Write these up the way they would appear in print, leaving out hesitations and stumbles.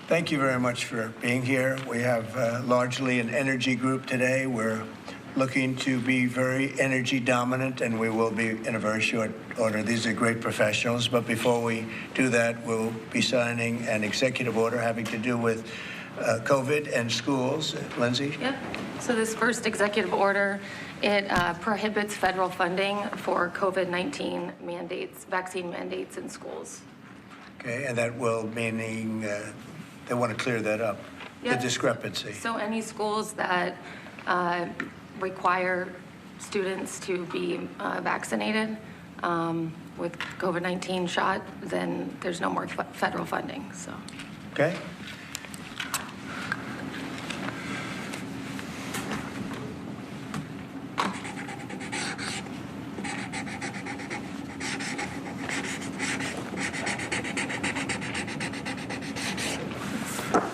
Thank you very much for being here. We have largely an energy group today. We're looking to be very energy dominant, and we will be in a very short order. These are great professionals, but before we do that, we'll be signing an executive order having to do with COVID and schools. Lindsay? Yep. So this first executive order, it prohibits federal funding for COVID-19 mandates, vaccine mandates in schools. Okay, and that will meaning they want to clear that up, Yep. the discrepancy. So any schools that require students to be vaccinated with COVID-19 shot, then there's no more federal funding. So. Okay.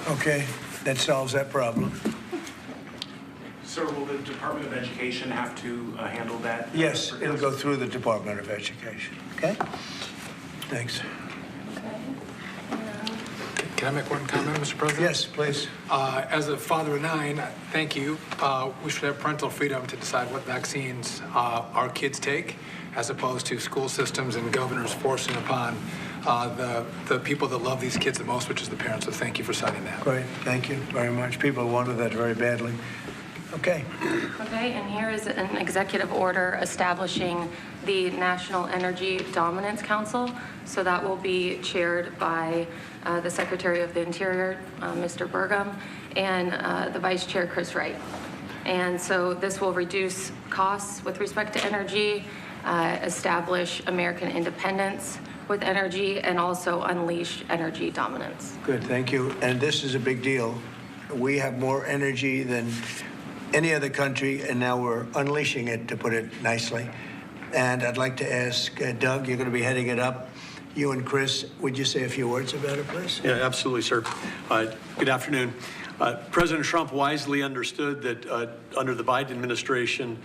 Okay, that solves that problem. Sir, will the Department of Education have to handle that? Yes, it'll go through the Department of Education. Okay? Thanks. Can I make one comment, Mr. President? Yes, please. As a father of 9, thank you. We should have parental freedom to decide what vaccines our kids take, as opposed to school systems and governors forcing upon the people that love these kids the most, which is the parents. So thank you for signing that. Great, thank you very much. People wanted that very badly. Okay. Okay, and here is an executive order establishing the National Energy Dominance Council. So that will be chaired by the Secretary of the Interior, Mr. Burgam, and the Vice Chair, Chris Wright. And so this will reduce costs with respect to energy, establish American independence with energy, and also unleash energy dominance. Good, thank you. And this is a big deal. We have more energy than any other country, and now we're unleashing it, to put it nicely. And I'd like to ask Doug, you're going to be heading it up. You and Chris, would you say a few words about it, please? Yeah, absolutely, sir. Good afternoon. President Trump wisely understood that under the Biden administration,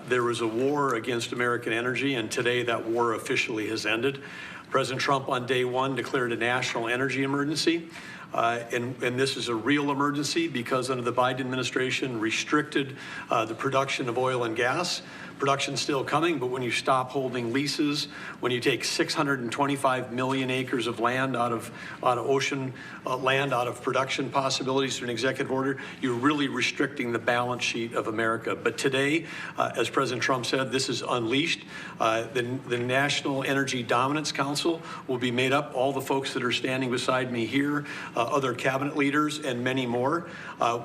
there was a war against American energy, and today that war officially has ended. President Trump on day one declared a national energy emergency. And this is a real emergency because under the Biden administration restricted the production of oil and gas. Production's still coming, but when you stop holding leases, when you take 625 million acres of land out of ocean land, out of production possibilities through an executive order, you're really restricting the balance sheet of America. But today, as President Trump said, this is unleashed. The National Energy Dominance Council will be made up, all the folks that are standing beside me here, other cabinet leaders, and many more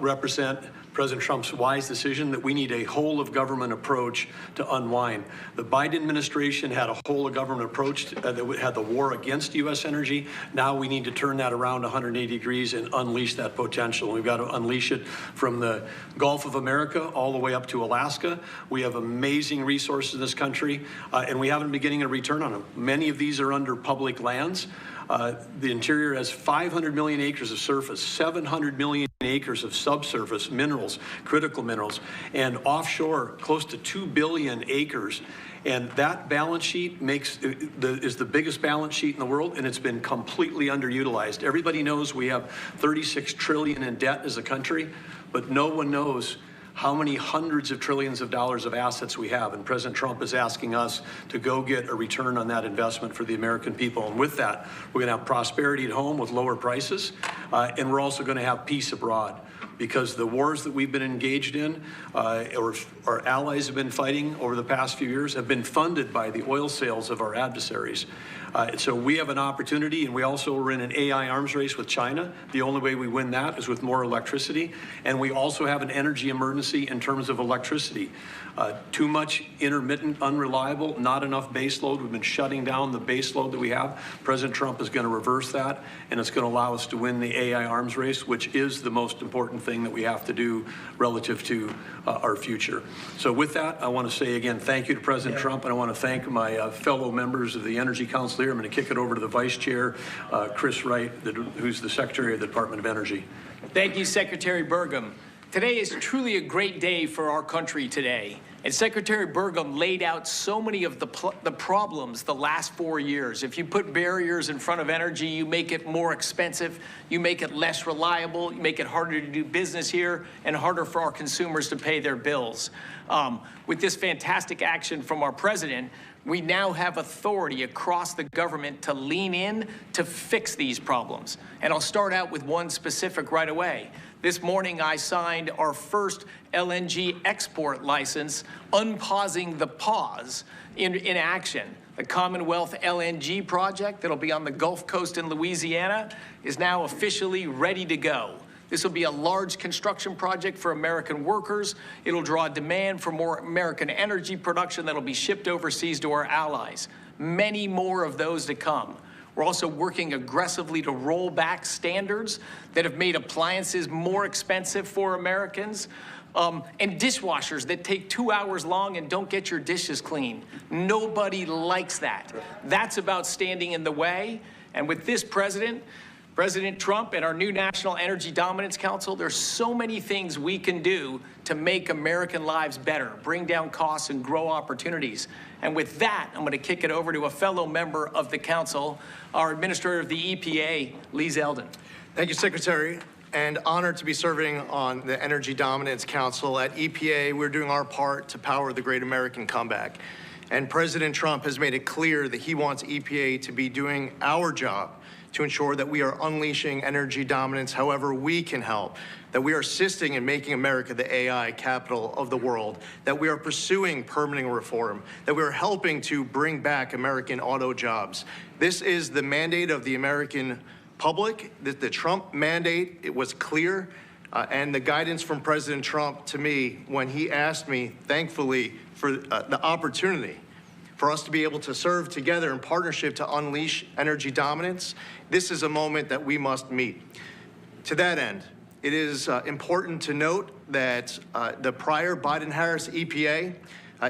represent President Trump's wise decision that we need a whole-of-government approach to unwind. The Biden administration had a whole-of-government approach that had the war against U.S. energy. Now we need to turn that around 180 degrees and unleash that potential. We've got to unleash it from the Gulf of America all the way up to Alaska. We have amazing resources in this country, and we haven't been getting a return on them. Many of these are under public lands. The interior has 500 million acres of surface, 700 million acres of subsurface minerals, critical minerals, and offshore close to 2 billion acres. And that balance sheet is the biggest balance sheet in the world, and it's been completely underutilized. Everybody knows we have 36 trillion in debt as a country, but no one knows how many hundreds of trillions of dollars of assets we have. And President Trump is asking us to go get a return on that investment for the American people. And with that, we're going to have prosperity at home with lower prices, and we're also going to have peace abroad. Because the wars that we've been engaged in, or our allies have been fighting over the past few years, have been funded by the oil sales of our adversaries. So we have an opportunity, and we also are in an AI arms race with China. The only way we win that is with more electricity. And we also have an energy emergency in terms of electricity. Too much intermittent, unreliable, not enough base load. We've been shutting down the base load that we have. President Trump is going to reverse that, and it's going to allow us to win the AI arms race, which is the most important thing that we have to do relative to our future. So with that, I want to say again, thank you to President Trump, and I want to thank my fellow members of the Energy Council here. I'm going to kick it over to the Vice Chair, Chris Wright, who's the Secretary of the Department of Energy. Thank you, Secretary Burgam. Today is truly a great day for our country today. And Secretary Burgam laid out so many of the problems the last 4 years. If you put barriers in front of energy, you make it more expensive, you make it less reliable, you make it harder to do business here, and harder for our consumers to pay their bills. With this fantastic action from our president, we now have authority across the government to lean in to fix these problems. And I'll start out with one specific right away. This morning, I signed our first LNG export license, unpausing the pause in action. The Commonwealth LNG project that'll be on the Gulf Coast in Louisiana is now officially ready to go. This will be a large construction project for American workers. It'll draw demand for more American energy production that'll be shipped overseas to our allies. Many more of those to come. We're also working aggressively to roll back standards that have made appliances more expensive for Americans, and dishwashers that take 2 hours long and don't get your dishes clean. Nobody likes that. That's about standing in the way. And with this President Trump and our new National Energy Dominance Council, there's so many things we can do to make American lives better, bring down costs and grow opportunities. And with that, I'm going to kick it over to a fellow member of the council, our Administrator of the EPA, Lee Zeldin. Thank you, Secretary, and honored to be serving on the Energy Dominance Council. At EPA, we're doing our part to power the great American comeback. And President Trump has made it clear that he wants EPA to be doing our job to ensure that we are unleashing energy dominance however we can help, that we are assisting in making America the AI capital of the world, that we are pursuing permitting reform, that we are helping to bring back American auto jobs. This is the mandate of the American public. The Trump mandate, it was clear, and the guidance from President Trump to me when he asked me, thankfully, for the opportunity for us to be able to serve together in partnership to unleash energy dominance. This is a moment that we must meet. To that end, it is important to note that the prior Biden-Harris EPA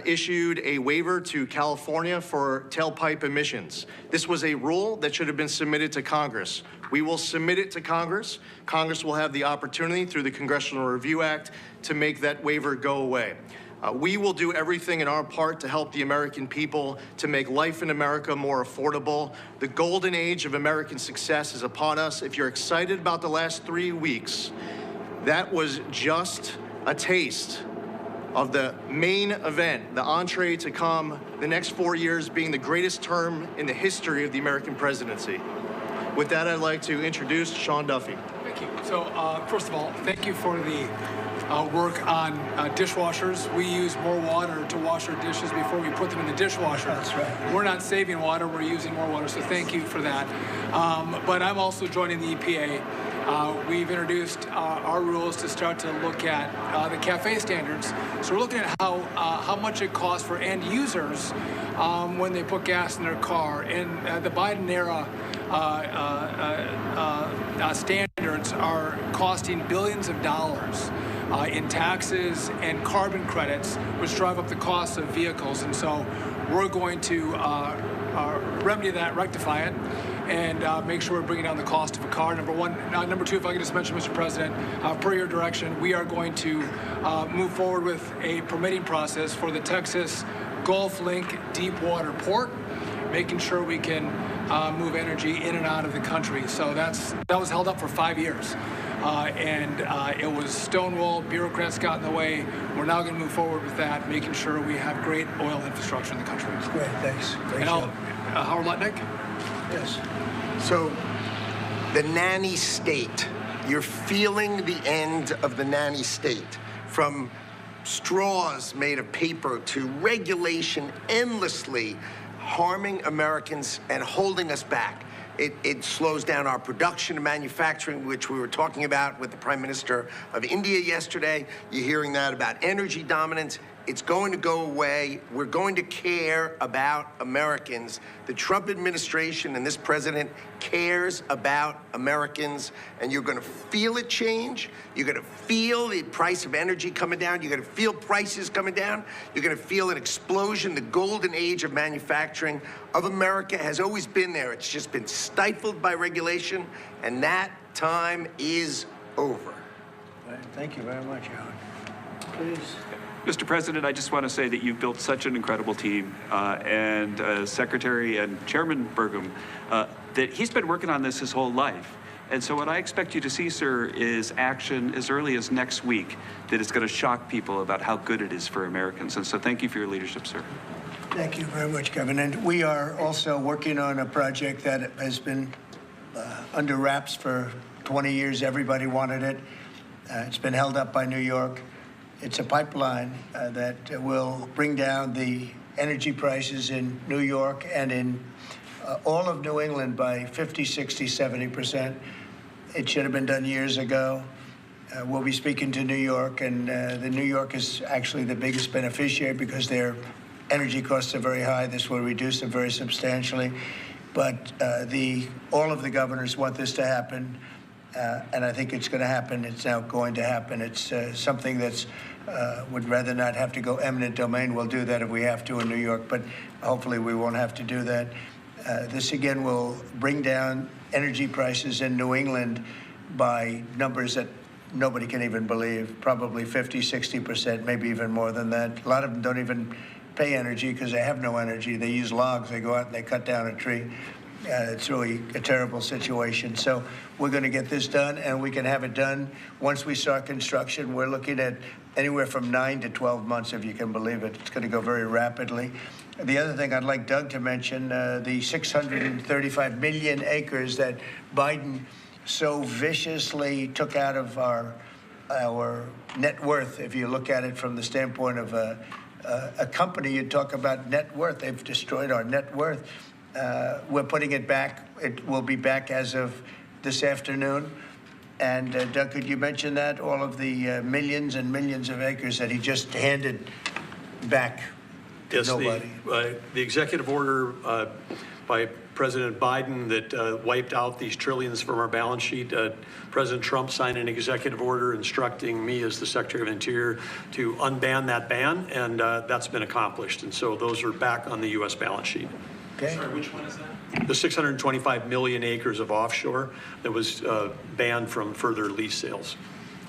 issued a waiver to California for tailpipe emissions. This was a rule that should have been submitted to Congress. We will submit it to Congress. Congress will have the opportunity through the Congressional Review Act to make that waiver go away. We will do everything in our part to help the American people to make life in America more affordable. The golden age of American success is upon us. If you're excited about the last 3 weeks, that was just a taste of the main event, the entree to come, the next 4 years being the greatest term in the history of the American presidency. With that, I'd like to introduce Sean Duffy. Thank you. So, first of all, thank you for the work on dishwashers. We use more water to wash our dishes before we put them in the dishwasher. That's right. We're not saving water, we're using more water, so thank you for that. But I'm also joining the EPA. We've introduced our rules to start to look at the CAFE standards. So we're looking at how much it costs for end users when they put gas in their car. And the Biden era standards are costing billions of dollars in taxes and carbon credits, which drive up the cost of vehicles. And so we're going to remedy that, rectify it, and make sure we're bringing down the cost of a car, number one. Number two, if I could just mention, Mr. President, per your direction, we are going to move forward with a permitting process for the Texas Gulf Link deep water port, making sure we can move energy in and out of the country. So that was held up for 5 years. And it was stonewalled, bureaucrats got in the way. We're now going to move forward with that, making sure we have great oil infrastructure in the country. Great, thanks. Great And job. Howard Lutnick? Yes. So, the nanny state, you're feeling the end of the nanny state. From straws made of paper to regulation endlessly harming Americans and holding us back. It slows down our production and manufacturing, which we were talking about with the Prime Minister of India yesterday. You're hearing that about energy dominance. It's going to go away. We're going to care about Americans. The Trump administration and this president cares about Americans, and you're going to feel it change. You're going to feel the price of energy coming down. You're going to feel prices coming down. You're going to feel an explosion. The golden age of manufacturing of America has always been there. It's just been stifled by regulation, and that time is over. Thank you very much, Howard. Please. Mr. President, I just want to say that you've built such an incredible team, and Secretary and Chairman Burgam, that he's been working on this his whole life. And so what I expect you to see, sir, is action as early as next week that is going to shock people about how good it is for Americans. And so thank you for your leadership, sir. Thank you very much, Kevin. And we are also working on a project that has been under wraps for 20 years. Everybody wanted it. It's been held up by New York. It's a pipeline that will bring down the energy prices in New York and in all of New England by 50, 60, 70%. It should have been done years ago. We'll be speaking to New York, and the New York is actually the biggest beneficiary because their energy costs are very high. This will reduce them very substantially. But all of the governors want this to happen, and I think it's going to happen. It's now going to happen. It's something that's would rather not have to go eminent domain. We'll do that if we have to in New York, but hopefully we won't have to do that. This again will bring down energy prices in New England by numbers that nobody can even believe, probably 50, 60%, maybe even more than that. A lot of them don't even pay energy because they have no energy. They use logs. They go out and they cut down a tree. It's really a terrible situation. So we're going to get this done, and we can have it done once we start construction. We're looking at anywhere from 9 to 12 months, if you can believe it. It's going to go very rapidly. The other thing I'd like Doug to mention, the 635 million acres that Biden so viciously took out of our net worth. If you look at it from the standpoint of a company, you talk about net worth. They've destroyed our net worth. We're putting it back. It will be back as of this afternoon. And Doug, could you mention that? All of the millions and millions of acres that he just handed back to yes, nobody. The executive order by President Biden that wiped out these trillions from our balance sheet. President Trump signed an executive order instructing me as the Secretary of Interior to unban that ban, and that's been accomplished. And so those are back on the U.S. balance sheet. Okay. Sorry, which one is that? The 625 million acres of offshore that was banned from further lease sales.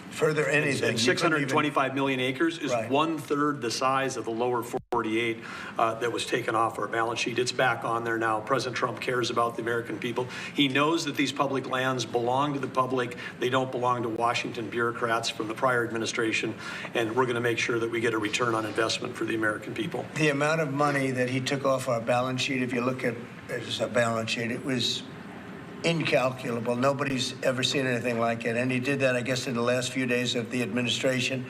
Further anything. And 625 million acres is Right. 1/3 the size of the lower 48 that was taken off our balance sheet. It's back on there now. President Trump cares about the American people. He knows that these public lands belong to the public. They don't belong to Washington bureaucrats from the prior administration. And we're going to make sure that we get a return on investment for the American people. The amount of money that he took off our balance sheet, if you look at it as a balance sheet, it was incalculable. Nobody's ever seen anything like it. And he did that, I guess, in the last few days of the administration.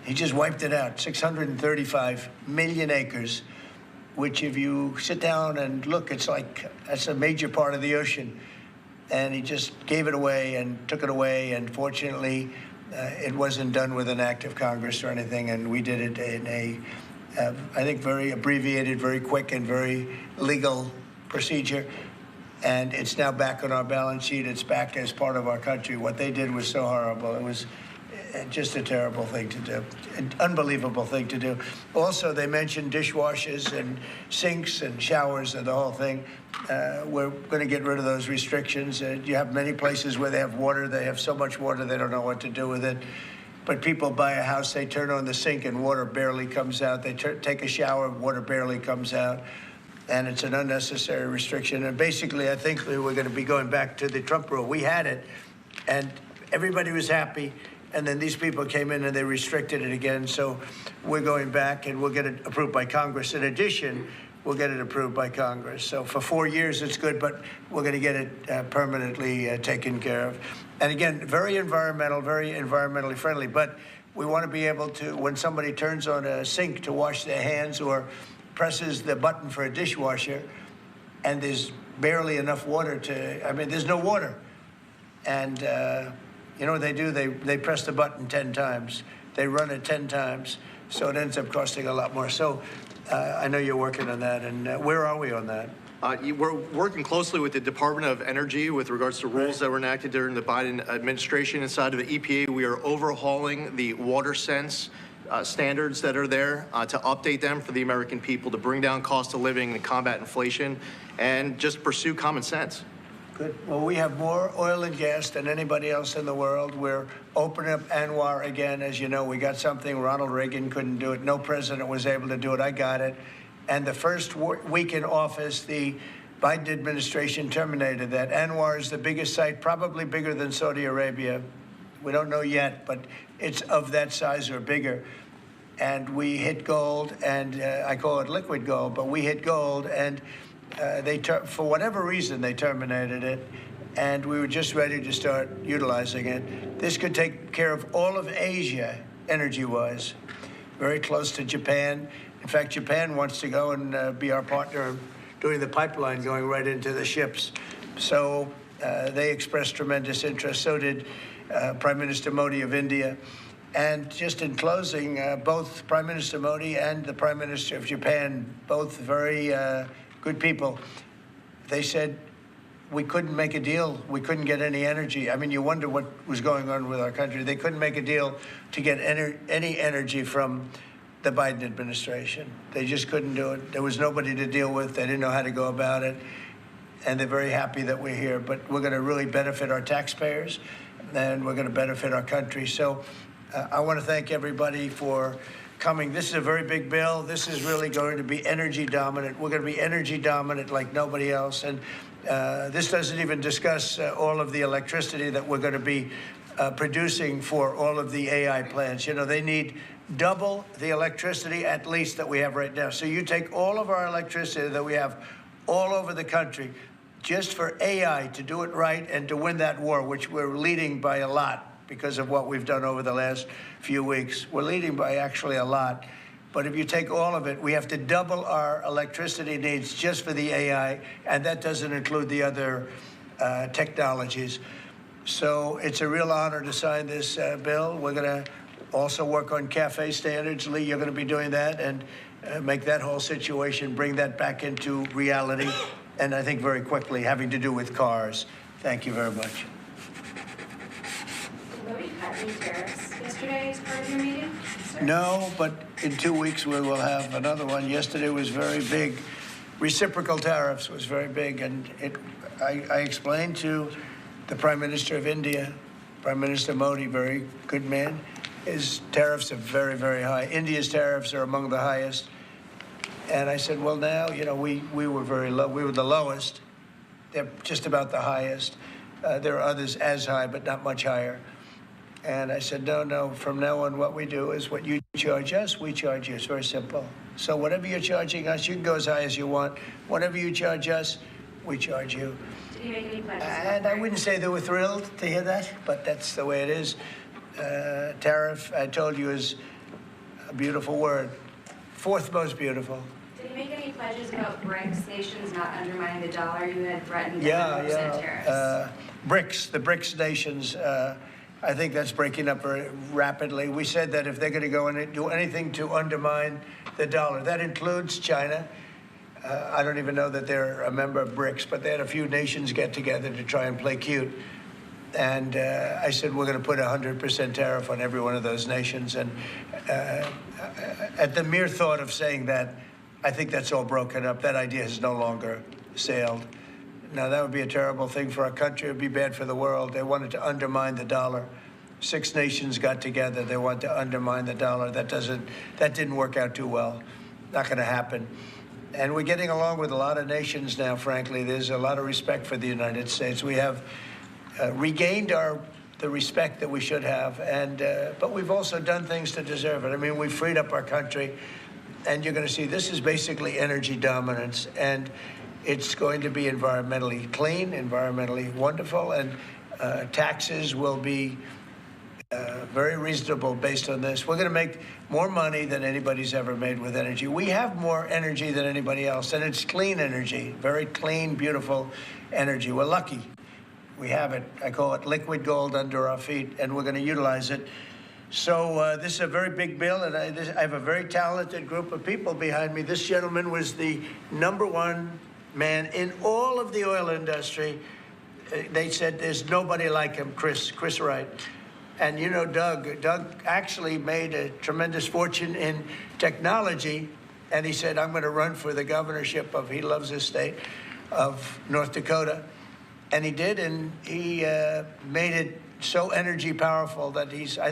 He just wiped it out. 635 million acres, which if you sit down and look, it's like that's a major part of the ocean. And he just gave it away and took it away. And fortunately, it wasn't done with an act of Congress or anything. And we did it in a, I think, very abbreviated, very quick, and very legal procedure. And it's now back on our balance sheet. It's back as part of our country. What they did was so horrible. It was just a terrible thing to do, an unbelievable thing to do. Also, they mentioned dishwashers and sinks and showers and the whole thing. We're going to get rid of those restrictions. You have many places where they have water. They have so much water they don't know what to do with it. But people buy a house, they turn on the sink and water barely comes out. They take a shower, water barely comes out. And it's an unnecessary restriction. And basically, I think we're going to be going back to the Trump rule. We had it, and everybody was happy. And then these people came in and they restricted it again. So we're going back, and we'll get it approved by Congress. In addition, we'll get it approved by Congress. So for 4 years, it's good, but we're going to get it permanently taken care of. And again, very environmentally friendly. But we want to be able to, when somebody turns on a sink to wash their hands or presses the button for a dishwasher, and there's barely enough water to, I mean, there's no water. And you know what they do? They press the button 10 times. They run it 10 times. So it ends up costing a lot more. So I know you're working on that. And where are we on that? We're working closely with the Department of Energy with regards to rules that were enacted during the Biden administration. Inside of the EPA, we are overhauling the water sense standards that are there to update them for the American people, to bring down cost of living and combat inflation, and just pursue common sense. Good. Well, we have more oil and gas than anybody else in the world. We're opening up Anwar again. As you know, we got something Ronald Reagan couldn't do it. No president was able to do it. I got it. And the first week in office, the Biden administration terminated that. Anwar is the biggest site, probably bigger than Saudi Arabia. We don't know yet, but it's of that size or bigger. And we hit gold, and I call it liquid gold, but we hit gold, and for whatever reason, they terminated it, and we were just ready to start utilizing it. This could take care of all of Asia, energy-wise, very close to Japan. In fact, Japan wants to go and be our partner doing the pipeline going right into the ships. So they expressed tremendous interest. So did Prime Minister Modi of India. And just in closing, both Prime Minister Modi and the Prime Minister of Japan, both very good people, they said we couldn't make a deal. We couldn't get any energy. I mean, you wonder what was going on with our country. They couldn't make a deal to get any energy from the Biden administration. They just couldn't do it. There was nobody to deal with. They didn't know how to go about it. And they're very happy that we're here. But we're going to really benefit our taxpayers, and we're going to benefit our country. So I want to thank everybody for coming. This is a very big bill. This is really going to be energy dominant. We're going to be energy dominant like nobody else. And this doesn't even discuss all of the electricity that we're going to be producing for all of the AI plants. You know, they need double the electricity at least that we have right now. So you take all of our electricity that we have all over the country just for AI to do it right and to win that war, which we're leading by a lot because of what we've done over the last few weeks. We're leading by actually a lot. But if you take all of it, we have to double our electricity needs just for the AI, and that doesn't include the other technologies. So it's a real honor to sign this bill. We're going to also work on CAFE standards. Lee, you're going to be doing that and make that whole situation, bring that back into reality, and I think very quickly, having to do with cars. Thank you very much. Nobody cut any tariffs yesterday as part of your meeting, sir? No, but in 2 weeks we will have another one. Yesterday was very big. Reciprocal tariffs was very big, and I explained to the Prime Minister of India, Prime Minister Modi, very good man, his tariffs are very, very high. India's tariffs are among the highest. And I said, well, now, you know, we were very low. We were the lowest. They're just about the highest. There are others as high, but not much higher. And I said, no, from now on, what we do is what you charge us, we charge you. It's very simple. So whatever you're charging us, you can go as high as you want. Whatever you charge us, we charge you. Did he make any pledges? And I wouldn't say they were thrilled to hear that, but that's the way it is. Tariff, I told you, is a beautiful word. Fourth most beautiful. Did he make any pledges about BRICS nations not undermining the dollar? You had threatened 100% Yeah. tariffs. The BRICS nations, I think that's breaking up very rapidly. We said that if they're going to go and do anything to undermine the dollar, that includes China. I don't even know that they're a member of BRICS, but they had a few nations get together to try and play cute. And I said, we're going to put 100% tariff on every one of those nations. And at the mere thought of saying that, I think that's all broken up. That idea has no longer sailed. Now, that would be a terrible thing for our country. It would be bad for the world. They wanted to undermine the dollar. 6 nations got together. They want to undermine the dollar. That didn't work out too well. Not going to happen. And we're getting along with a lot of nations now, frankly. There's a lot of respect for the United States. We have regained the respect that we should have, but we've also done things to deserve it. I mean, we've freed up our country, and you're going to see this is basically energy dominance, and it's going to be environmentally clean, environmentally wonderful, and taxes will be very reasonable based on this. We're going to make more money than anybody's ever made with energy. We have more energy than anybody else, and it's clean energy, very clean, beautiful energy. We're lucky. We have it. I call it liquid gold under our feet, and we're going to utilize it. So this is a very big bill, and I have a very talented group of people behind me. This gentleman was the #1 man in all of the oil industry. They said there's nobody like him, Chris Wright. And you know Doug actually made a tremendous fortune in technology, and he said, I'm going to run for the governorship of, he loves his state, of North Dakota. And he did, and he made it so energy powerful that I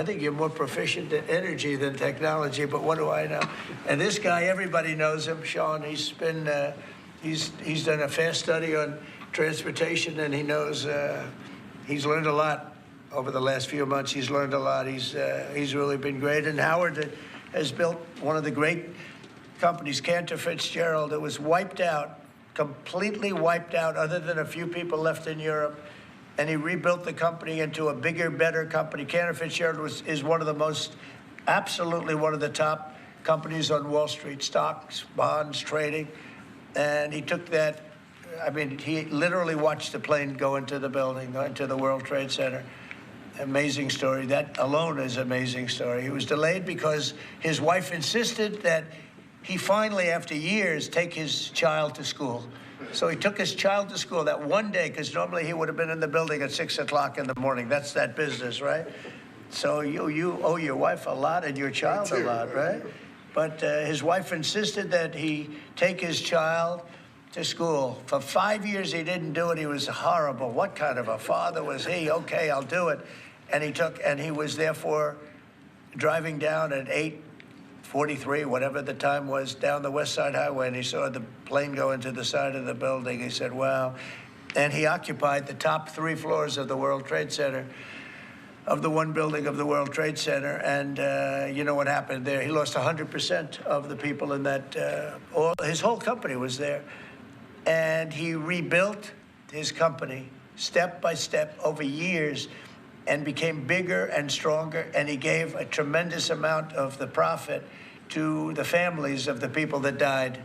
think you're more proficient in energy than technology, but what do I know? And this guy, everybody knows him, Sean. He's been, he's done a fast study on transportation, and he knows, he's learned a lot over the last few months. He's learned a lot. He's really been great. And Howard has built one of the great companies, Cantor Fitzgerald. It was wiped out, completely wiped out, other than a few people left in Europe. And he rebuilt the company into a bigger, better company. Cantor Fitzgerald is one of the most, absolutely one of the top companies on Wall Street, stocks, bonds, trading. And he took that, I mean, he literally watched the plane go into the building, go into the World Trade Center. Amazing story. That alone is an amazing story. He was delayed because his wife insisted that he finally, after years, take his child to school. So he took his child to school that one day, because normally he would have been in the building at 6 o'clock in the morning. That's that business, right? So you owe your wife a lot and your child a lot, right? But his wife insisted that he take his child to school. For 5 years he didn't do it. He was horrible. What kind of a father was he? Okay, I'll do it. And he was therefore driving down at 8:43, whatever the time was, down the West Side Highway, and he saw the plane go into the side of the building. He said, wow. And he occupied the top 3 floors of the World Trade Center, of the one building of the World Trade Center. And you know what happened there? He lost 100% of the people in that, his whole company was there. And he rebuilt his company step by step over years and became bigger and stronger. And he gave a tremendous amount of the profit to the families of the people that died,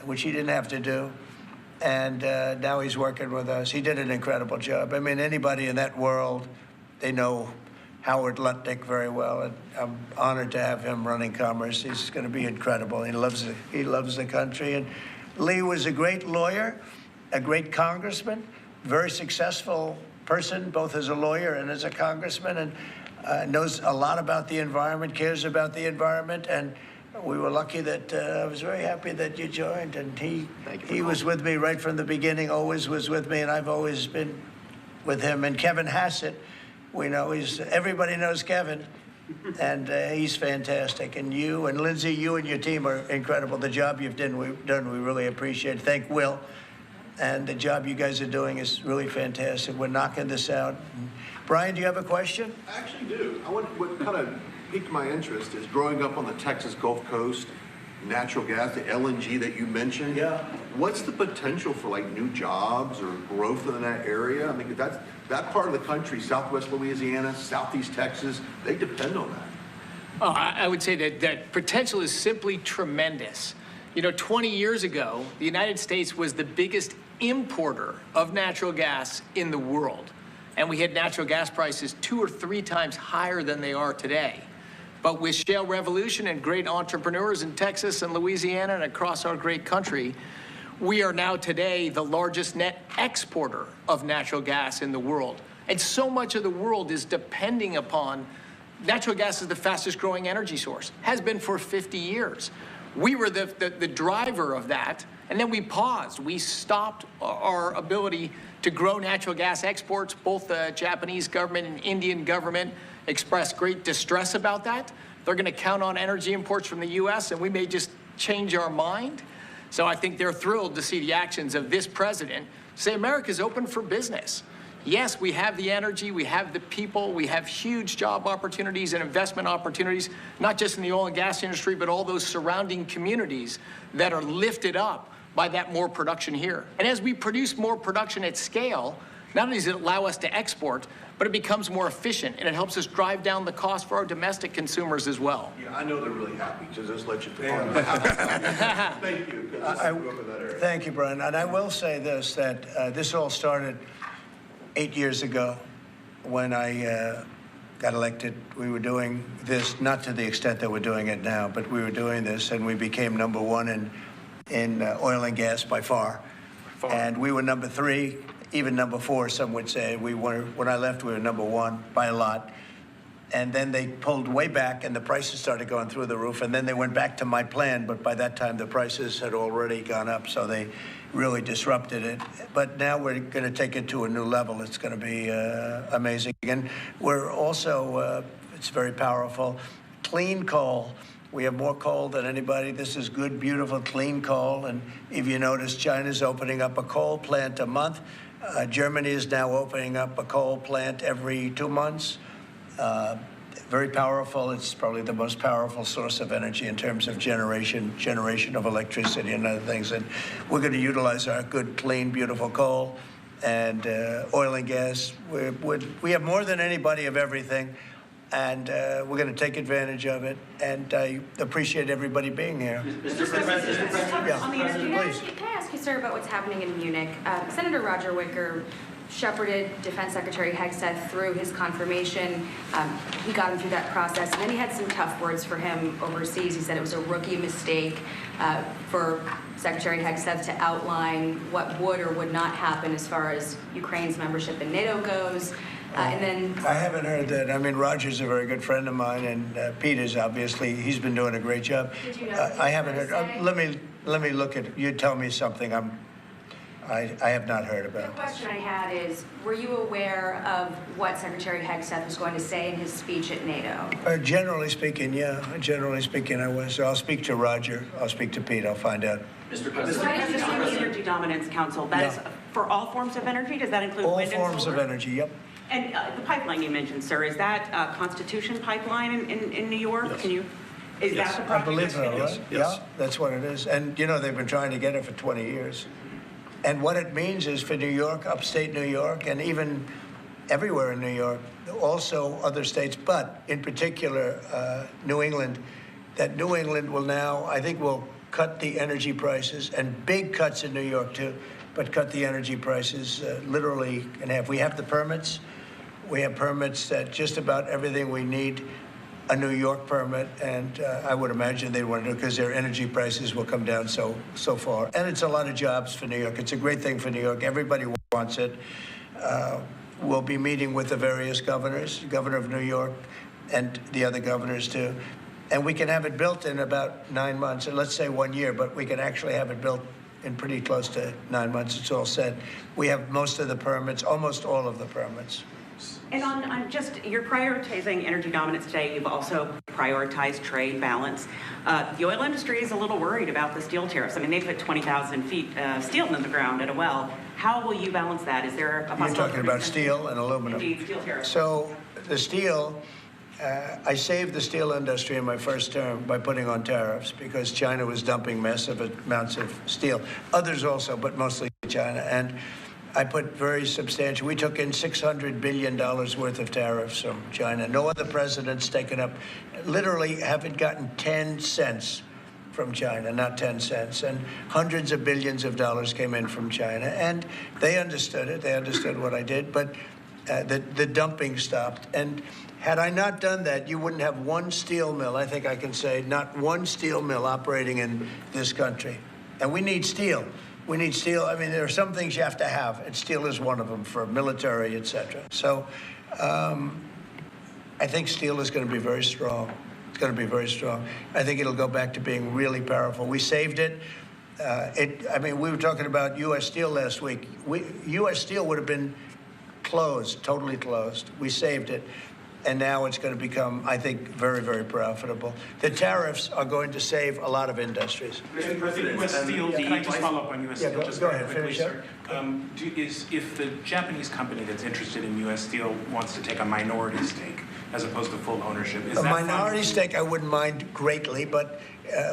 which he didn't have to do. And now he's working with us. He did an incredible job. I mean, anybody in that world, they know Howard Lutnick very well, and I'm honored to have him running commerce. He's going to be incredible. He loves the country. And Lee was a great lawyer, a great congressman, very successful person, both as a lawyer and as a congressman, and knows a lot about the environment, cares about the environment. And we were lucky that I was very happy that you joined. And he was with me right from the beginning, always was with me, and I've always been with him. And Kevin Hassett, we know everybody knows Kevin, and he's fantastic. And you and Lindsay, you and your team are incredible. The job you've done, we really appreciate it. Thank Will. And the job you guys are doing is really fantastic. We're knocking this out. Brian, do you have a question? I actually do. What kind of piqued my interest is growing up on the Texas Gulf Coast, natural gas, the LNG that you mentioned. Yeah. What's the potential for like new jobs or growth in that area? I mean, that part of the country, Southwest Louisiana, Southeast Texas, they depend on that. Oh, I would say that potential is simply tremendous. You know, 20 years ago, the United States was the biggest importer of natural gas in the world. And we had natural gas prices 2 or 3 times higher than they are today. But with shale revolution and great entrepreneurs in Texas and Louisiana and across our great country, we are now today the largest net exporter of natural gas in the world. And so much of the world is depending upon natural gas is the fastest growing energy source, has been for 50 years. We were the driver of that, and then we paused. We stopped our ability to grow natural gas exports. Both the Japanese government and Indian government expressed great distress about that. They're going to count on energy imports from the U.S., and we may just change our mind. So I think they're thrilled to see the actions of this president say America's open for business. Yes, we have the energy, we have the people, we have huge job opportunities and investment opportunities, not just in the oil and gas industry, but all those surrounding communities that are lifted up by that more production here. And as we produce more production at scale, not only does it allow us to export, but it becomes more efficient, and it helps us drive down the cost for our domestic consumers as well. Yeah, I know they're really happy, so just let you Thank you. Thank you, Brian. And I will say this, that this all started 8 years ago when I got elected. We were doing this, not to the extent that we're doing it now, but we were doing this, and we became #1 in oil and gas by far. And we were #3, even #4, some would say. When I left, we were #1 by a lot. And then they pulled way back, and the prices started going through the roof. And then they went back to my plan, but by that time the prices had already gone up. So they really disrupted it. But now we're going to take it to a new level. It's going to be amazing. And we're also, it's very powerful, clean coal. We have more coal than anybody. This is good, beautiful, clean coal. And if you notice, China's opening up a coal plant a month. Germany is now opening up a coal plant every 2 months. Very powerful. It's probably the most powerful source of energy in terms of generation of electricity and other things. And we're going to utilize our good, clean, beautiful coal and oil and gas. We have more than anybody of everything. And we're going to take advantage of it. And I appreciate everybody being here. Mr. President, Yeah, On the energy, please. can I ask you, sir, about what's happening in Munich? Senator Roger Wicker shepherded Defense Secretary Hegseth through his confirmation. He got him through that process. And then he had some tough words for him overseas. He said it was a rookie mistake for Secretary Hegseth to outline what would or would not happen as far as Ukraine's membership in NATO goes. And then I haven't heard that. I mean, Roger's a very good friend of mine, and Peter's obviously, he's been doing a great job. Did you know I haven't heard. Let me look at. You tell me something. I have not heard the about this. question I had is, were you aware of what Secretary Hegseth was going to say in his speech at NATO? Generally speaking, yeah. Generally speaking, I was. So I'll speak to Roger. I'll speak to Pete. I'll find out. Mr. So President. why is this on the Energy Dominance Council? That is for all forms of energy? Does that include All wind and forms solar? of energy. Yep. And the pipeline you mentioned, sir, is that Constitution pipeline in New York? Yes. Can you, is Yes. that the I project? believe so, right? Yes, yes. Yeah, that's what it is. And, you know, they've been trying to get it for 20 years. And what it means is for New York, upstate New York, and even everywhere in New York, also other states, but in particular New England, that New England will now, I think, will cut the energy prices, and big cuts in New York too, but cut the energy prices literally in half. We have the permits. We have permits that just about everything we need, a New York permit, and I would imagine they'd want to do it because their energy prices will come down so far. And it's a lot of jobs for New York. It's a great thing for New York. Everybody wants it. We'll be meeting with the various governors, governor of New York, and the other governors too. And we can have it built in about 9 months, and let's say 1 year, but we can actually have it built in pretty close to 9 months. It's all set. We have most of the permits, almost all of the permits. And on just, you're prioritizing energy dominance today. You've also prioritized trade balance. The oil industry is a little worried about the steel tariffs. I mean, they put 20,000 feet steel in the ground at a well. How will you balance that? Is there a possibility? You're talking about steel and aluminum. Indeed, steel tariffs. So the steel, I saved the steel industry in my first term by putting on tariffs because China was dumping massive amounts of steel. Others also, but mostly China. And I put very substantial, we took in $600 billion worth of tariffs from China. No other president's taken up, literally haven't gotten 10 cents from China, not 10 cents. And hundreds of billions of dollars came in from China. And they understood it. They understood what I did. But the dumping stopped. And had I not done that, you wouldn't have one steel mill, I think I can say, not one steel mill operating in this country. And we need steel. We need steel. I mean, there are some things you have to have, and steel is one of them for military, et cetera. So I think steel is going to be very strong. It's going to be very strong. I think it'll go back to being really powerful. We saved it. I mean, we were talking about U.S. Steel last week. U.S. Steel would have been closed, totally closed. We saved it. And now it's going to become, I think, very, very profitable. The tariffs are going to save a lot of industries. Mr. President, U.S. Steel, can I just follow up on U.S. Steel just go very ahead, quickly, finish sir? If the Japanese company that's interested in U.S. Steel wants to take a minority stake as opposed to full ownership, is A that minority stake I wouldn't mind greatly, but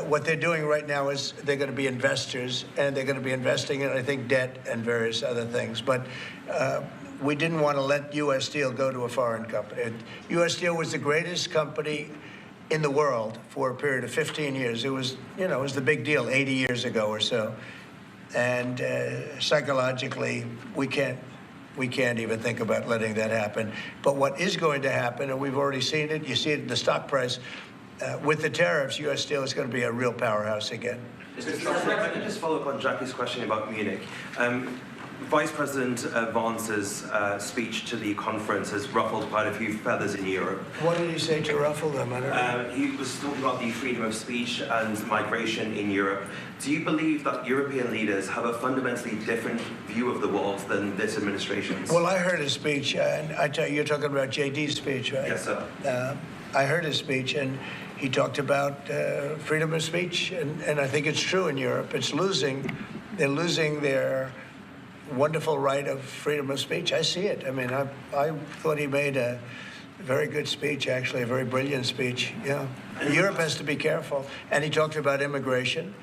what they're doing right now is they're going to be investors, and they're going to be investing in, I think, debt and various other things. But we didn't want to let U.S. Steel go to a foreign company. U.S. Steel was the greatest company in the world for a period of 15 years. It was, it was the big deal 80 years ago or so. And psychologically, we can't even think about letting that happen. But what is going to happen, and we've already seen it, you see it in the stock price, with the tariffs, U.S. Steel is going to be a real powerhouse again. Mr. Trump, if I could just follow up on Jackie's question about Munich. Vice President Vance's speech to the conference has ruffled quite a few feathers in Europe. What did he say to ruffle them? I don't know. He was talking about the freedom of speech and migration in Europe. Do you believe that European leaders have a fundamentally different view of the world than this administration's? Well, I heard his speech, and I tell you, you're talking about JD's speech, right? Yes, sir. I heard his speech, and he talked about freedom of speech, and I think it's true in Europe. It's losing. They're losing their wonderful right of freedom of speech. I see it. I mean, I thought he made a very good speech, actually, a very brilliant speech. Yeah. Europe has to be careful. And he talked about immigration.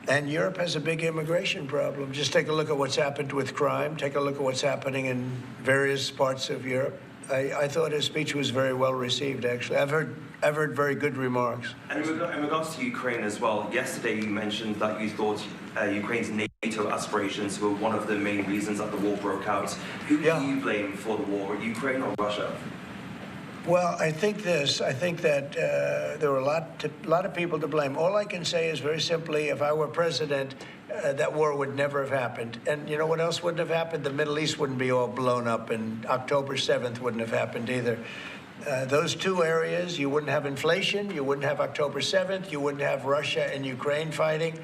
And Europe has a big immigration problem. Just take a look at what's happened with crime. Take a look at what's happening in various parts of Europe. I thought his speech was very well received, actually. I've heard very good remarks. And in regards to Ukraine as well, yesterday you mentioned that you thought Ukraine's NATO aspirations were one of the main reasons that the war broke out. Who do you blame for the war, Ukraine or Russia? Well, I think this. I think that there were a lot of people to blame. All I can say is very simply, if I were president, that war would never have happened. And you know what else wouldn't have happened? The Middle East wouldn't be all blown up, and October 7th wouldn't have happened either. Those two areas, you wouldn't have inflation, you wouldn't have October 7th, you wouldn't have Russia and Ukraine fighting.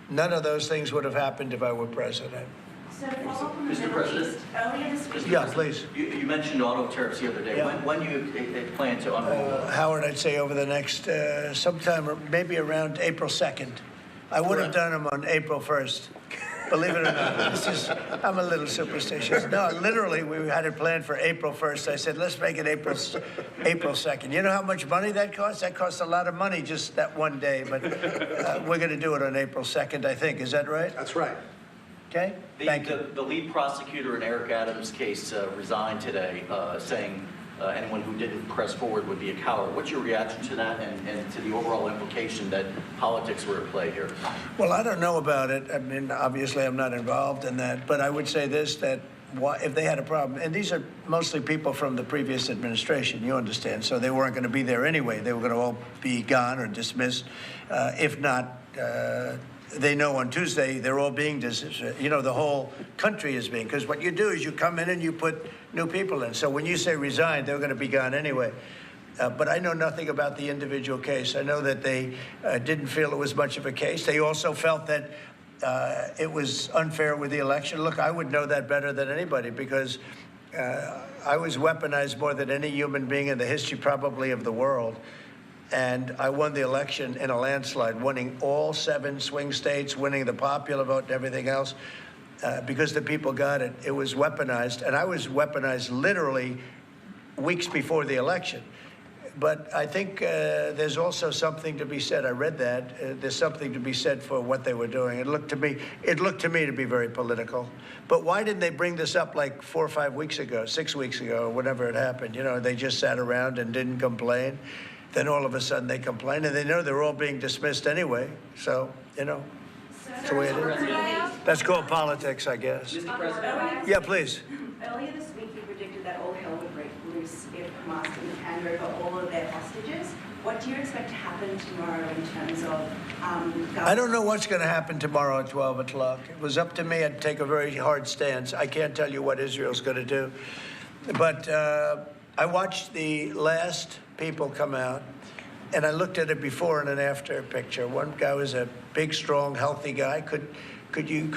None of those things would have happened if I were president. So to follow up on the Middle East, earlier this week... Yeah, please. You mentioned auto tariffs the other day. Yeah. When do you plan to unroll those? Howard, I'd say over the next, sometime, maybe around April 2nd. I would have done them on April 1st. Believe it or not. I'm a little superstitious. No, literally, we had it planned for April 1st. I said, let's make it April 2nd. You know how much money that costs? That costs a lot of money just that one day. But we're going to do it on April 2nd, I think. Is that right? That's right. Okay? Thank you. The lead prosecutor in Eric Adams' case resigned today, saying anyone who didn't press forward would be a coward. What's your reaction to that and to the overall implication that politics were at play here? Well, I don't know about it. I mean, obviously, I'm not involved in that. But I would say this, that if they had a problem, and these are mostly people from the previous administration, you understand, so they weren't going to be there anyway. They were going to all be gone or dismissed. If not, they know on Tuesday they're all being dismissed. You know, the whole country is being, because what you do is you come in and you put new people in. So when you say resign, they're going to be gone anyway. But I know nothing about the individual case. I know that they didn't feel it was much of a case. They also felt that it was unfair with the election. Look, I would know that better than anybody because I was weaponized more than any human being in the history probably of the world. And I won the election in a landslide, winning all 7 swing states, winning the popular vote and everything else, because the people got it. It was weaponized, and I was weaponized literally weeks before the election. But I think there's also something to be said. I read that. There's something to be said for what they were doing. It looked to me to be very political. But why didn't they bring this up like 4 or 5 weeks ago, 6 weeks ago, whenever it happened? You know, they just sat around and didn't complain. Then all of a sudden they complain, and they know they're all being dismissed anyway. So, you know, that's the way it is. That's called politics, I guess. Yeah, please. Earlier this week, you predicted that all hell would break loose if Hamas didn't hand over all of their hostages. What do you expect to happen tomorrow in terms of I don't know what's going to happen tomorrow at 12 o'clock. It was up to me. I'd take a very hard stance. I can't tell you what Israel's going to do. But I watched the last people come out, and I looked at a before and an after picture. One guy was a big, strong, healthy guy. Could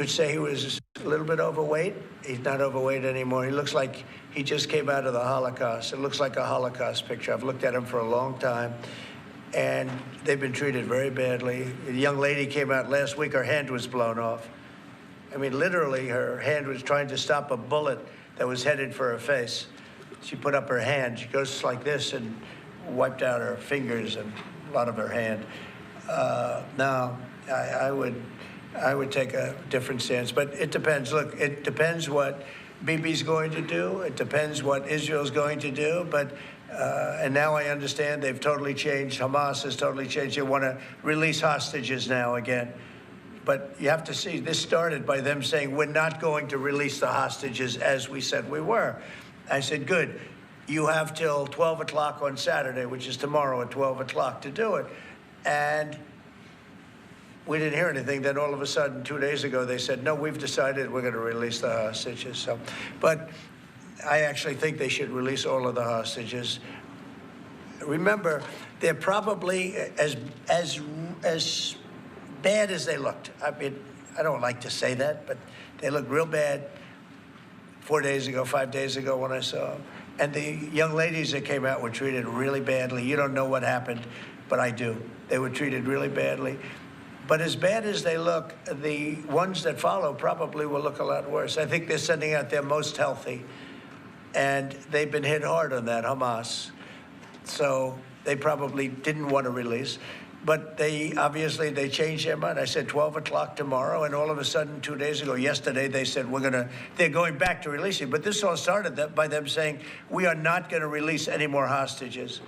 say he was a little bit overweight. He's not overweight anymore. He looks like he just came out of the Holocaust. It looks like a Holocaust picture. I've looked at him for a long time, and they've been treated very badly. A young lady came out last week. Her hand was blown off. I mean, literally, her hand was trying to stop a bullet that was headed for her face. She put up her hand. She goes like this and wiped out her fingers and a lot of her hand. Now, I would take a different stance, but it depends. Look, it depends what Bibi's going to do. It depends what Israel's going to do. But and now I understand they've totally changed. Hamas has totally changed. They want to release hostages now again. But you have to see, this started by them saying, we're not going to release the hostages as we said we were. I said, good. You have till 12 o'clock on Saturday, which is tomorrow at 12 o'clock to do it. And we didn't hear anything. Then all of a sudden, 2 days ago, they said, no, we've decided we're going to release the hostages. So, but I actually think they should release all of the hostages. Remember, they're probably as bad as they looked. I mean, I don't like to say that, but they looked real bad 4 days ago, 5 days ago when I saw them. And the young ladies that came out were treated really badly. You don't know what happened, but I do. They were treated really badly. But as bad as they look, the ones that follow probably will look a lot worse. I think they're sending out their most healthy. And they've been hit hard on that, Hamas. So they probably didn't want to release. But they changed their mind. I said 12 o'clock tomorrow, and all of a sudden, 2 days ago, yesterday, they said they're going back to releasing. But this all started by them saying, we are not going to release any more hostages.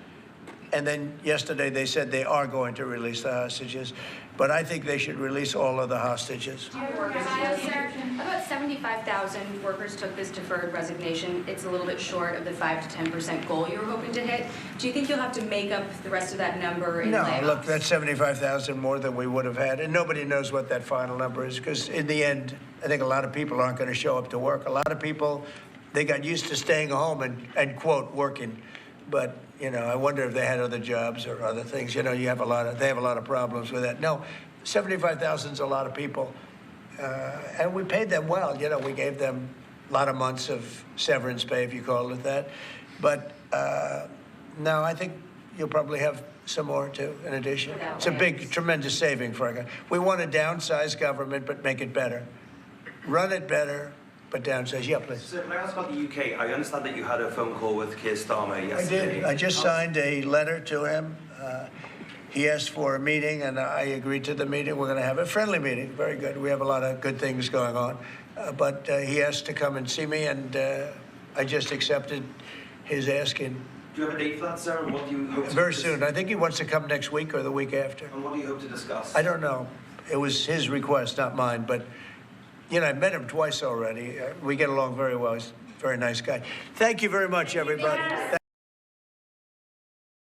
And then yesterday, they said they are going to release the hostages. But I think they should release all of the hostages. About 75,000 workers took this deferred resignation. It's a little bit short of the 5 to 10% goal you were hoping to hit. Do you think you'll have to make up the rest of that number in layoffs? No, look, that's 75,000 more than we would have had. And nobody knows what that final number is, because in the end, I think a lot of people aren't going to show up to work. A lot of people, they got used to staying home and quote, working. But, you know, I wonder if they had other jobs or other things. You know, they have a lot of problems with that. No, 75,000 is a lot of people. And we paid them well. You know, we gave them a lot of months of severance pay, if you call it that. But no, I think you'll probably have some more, too, in addition. It's a big, tremendous saving for our country. We want to downsize government, but make it better. Run it better, but downsize. Yeah, please. So can I ask about the UK? I understand that you had a phone call with Keir Starmer yesterday. I did. I just signed a letter to him. He asked for a meeting, and I agreed to the meeting. We're going to have a friendly meeting. Very good. We have a lot of good things going on. But he asked to come and see me, and I just accepted his asking. Do you have a date for that, sir? And what do you hope to Very soon. I think he wants to come next week or the week after. And what do you hope to discuss? I don't know. It was his request, not mine. But, you know, I've met him twice already. We get along very well. He's a very nice guy. Thank you very much, everybody.